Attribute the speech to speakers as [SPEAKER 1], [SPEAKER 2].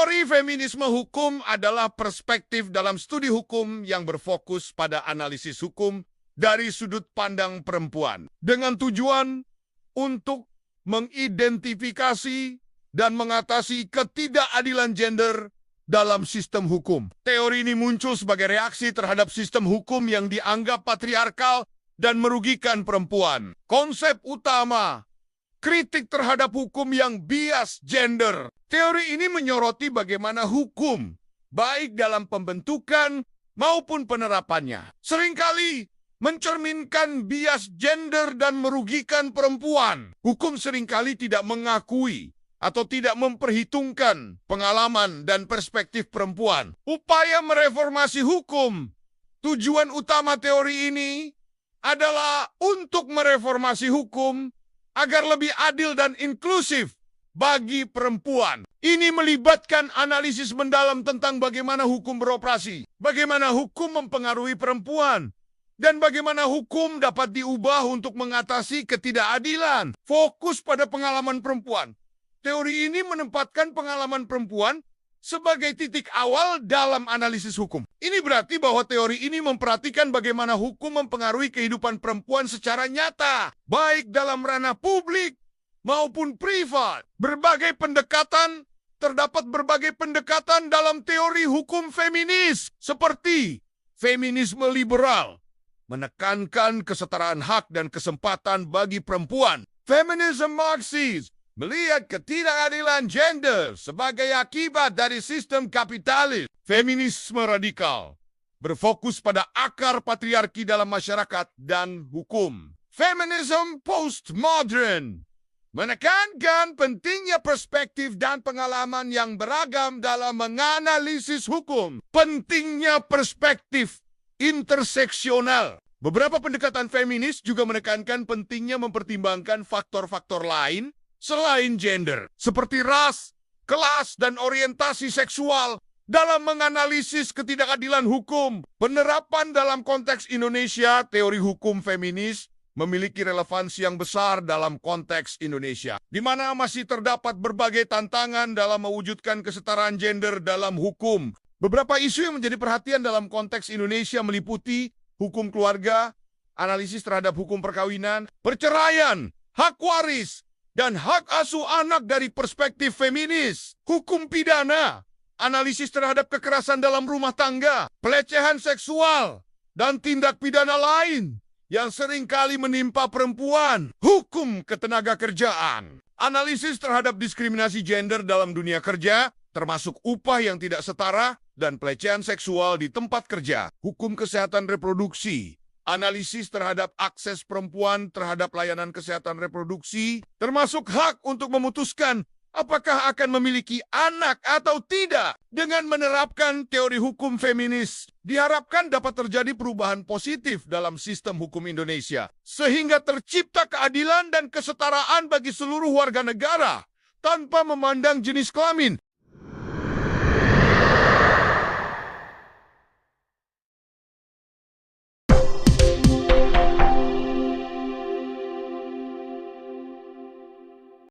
[SPEAKER 1] Teori feminisme hukum adalah perspektif dalam studi hukum yang berfokus pada analisis hukum dari sudut pandang perempuan, dengan tujuan untuk mengidentifikasi dan mengatasi ketidakadilan gender dalam sistem hukum. Teori ini muncul sebagai reaksi terhadap sistem hukum yang dianggap patriarkal dan merugikan perempuan. Konsep utama: kritik terhadap hukum yang bias gender. Teori ini menyoroti bagaimana hukum, baik dalam pembentukan maupun penerapannya, seringkali mencerminkan bias gender dan merugikan perempuan. Hukum seringkali tidak mengakui atau tidak memperhitungkan pengalaman dan perspektif perempuan. Upaya mereformasi hukum. Tujuan utama teori ini adalah untuk mereformasi hukum agar lebih adil dan inklusif bagi perempuan. Ini melibatkan analisis mendalam tentang bagaimana hukum beroperasi, bagaimana hukum mempengaruhi perempuan, dan bagaimana hukum dapat diubah untuk mengatasi ketidakadilan. Fokus pada pengalaman perempuan. Teori ini menempatkan pengalaman perempuan sebagai titik awal dalam analisis hukum. Ini berarti bahwa teori ini memperhatikan bagaimana hukum mempengaruhi kehidupan perempuan secara nyata, baik dalam ranah publik maupun privat. Terdapat berbagai pendekatan dalam teori hukum feminis, seperti feminisme liberal, menekankan kesetaraan hak dan kesempatan bagi perempuan. Feminisme Marxis melihat ketidakadilan gender sebagai akibat dari sistem kapitalis. Feminisme radikal berfokus pada akar patriarki dalam masyarakat dan hukum. Feminisme postmodern menekankan pentingnya perspektif dan pengalaman yang beragam dalam menganalisis hukum. Pentingnya perspektif interseksional. Beberapa pendekatan feminis juga menekankan pentingnya mempertimbangkan faktor-faktor lain selain gender, seperti ras, kelas, dan orientasi seksual dalam menganalisis ketidakadilan hukum. Penerapan dalam konteks Indonesia, teori hukum feminis memiliki relevansi yang besar dalam konteks Indonesia, di mana masih terdapat berbagai tantangan dalam mewujudkan kesetaraan gender dalam hukum. Beberapa isu yang menjadi perhatian dalam konteks Indonesia meliputi hukum keluarga, analisis terhadap hukum perkawinan, perceraian, hak waris, dan hak asuh anak dari perspektif feminis, hukum pidana, analisis terhadap kekerasan dalam rumah tangga, pelecehan seksual, dan tindak pidana lain yang seringkali menimpa perempuan, hukum ketenagakerjaan, analisis terhadap diskriminasi gender dalam dunia kerja, termasuk upah yang tidak setara dan pelecehan seksual di tempat kerja, hukum kesehatan reproduksi, analisis terhadap akses perempuan terhadap layanan kesehatan reproduksi, termasuk hak untuk memutuskan apakah akan memiliki anak atau tidak. Dengan menerapkan teori hukum feminis, diharapkan dapat terjadi perubahan positif dalam sistem hukum Indonesia, sehingga tercipta keadilan dan kesetaraan bagi seluruh warga negara tanpa memandang jenis kelamin,